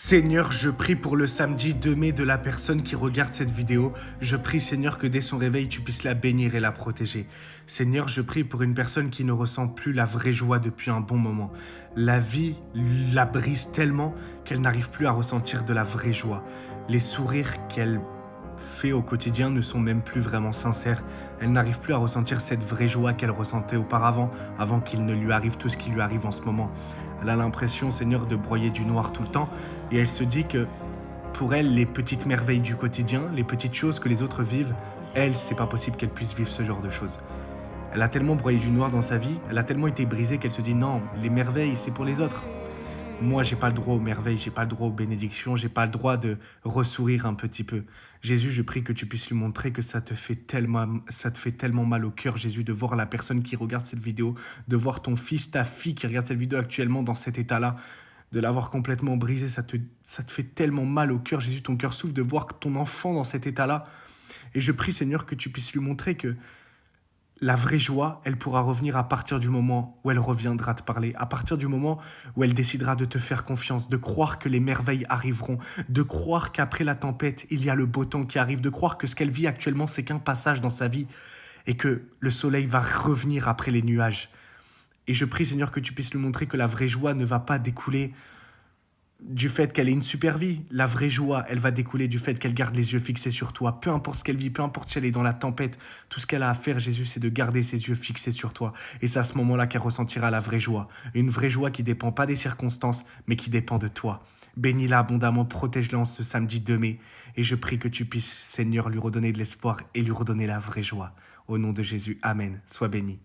Seigneur, je prie pour le samedi 2 mai de la personne qui regarde cette vidéo. Je prie, Seigneur, que dès son réveil, tu puisses la bénir et la protéger. Seigneur, je prie pour une personne qui ne ressent plus la vraie joie depuis un bon moment. La vie la brise tellement qu'elle n'arrive plus à ressentir de la vraie joie. Les sourires qu'elle fait au quotidien ne sont même plus vraiment sincères. Elle n'arrive plus à ressentir cette vraie joie qu'elle ressentait auparavant, avant qu'il ne lui arrive tout ce qui lui arrive en ce moment. Elle a l'impression, Seigneur, de broyer du noir tout le temps, et elle se dit que pour elle, les petites merveilles du quotidien, les petites choses que les autres vivent, elle, c'est pas possible qu'elle puisse vivre ce genre de choses. Elle a tellement broyé du noir dans sa vie, elle a tellement été brisée qu'elle se dit non, les merveilles, c'est pour les autres. Moi, j'ai pas le droit aux merveilles, j'ai pas le droit aux bénédictions, j'ai pas le droit de ressourire un petit peu. Jésus, je prie que tu puisses lui montrer que ça te fait tellement mal au cœur, Jésus, de voir la personne qui regarde cette vidéo, de voir ton fils, ta fille qui regarde cette vidéo actuellement dans cet état-là, de l'avoir complètement brisé, ça te fait tellement mal au cœur, Jésus, ton cœur souffre de voir ton enfant dans cet état-là. Et je prie, Seigneur, que tu puisses lui montrer que la vraie joie, elle pourra revenir à partir du moment où elle reviendra te parler, à partir du moment où elle décidera de te faire confiance, de croire que les merveilles arriveront, de croire qu'après la tempête, il y a le beau temps qui arrive, de croire que ce qu'elle vit actuellement, c'est qu'un passage dans sa vie et que le soleil va revenir après les nuages. Et je prie, Seigneur, que tu puisses lui montrer que la vraie joie ne va pas découler du fait qu'elle ait une super vie. La vraie joie, elle va découler du fait qu'elle garde les yeux fixés sur toi. Peu importe ce qu'elle vit, peu importe si elle est dans la tempête, tout ce qu'elle a à faire, Jésus, c'est de garder ses yeux fixés sur toi. Et c'est à ce moment-là qu'elle ressentira la vraie joie. Une vraie joie qui dépend pas des circonstances, mais qui dépend de toi. Bénis-la abondamment, protège-la en ce samedi 2 mai. Et je prie que tu puisses, Seigneur, lui redonner de l'espoir et lui redonner la vraie joie. Au nom de Jésus, Amen. Sois béni.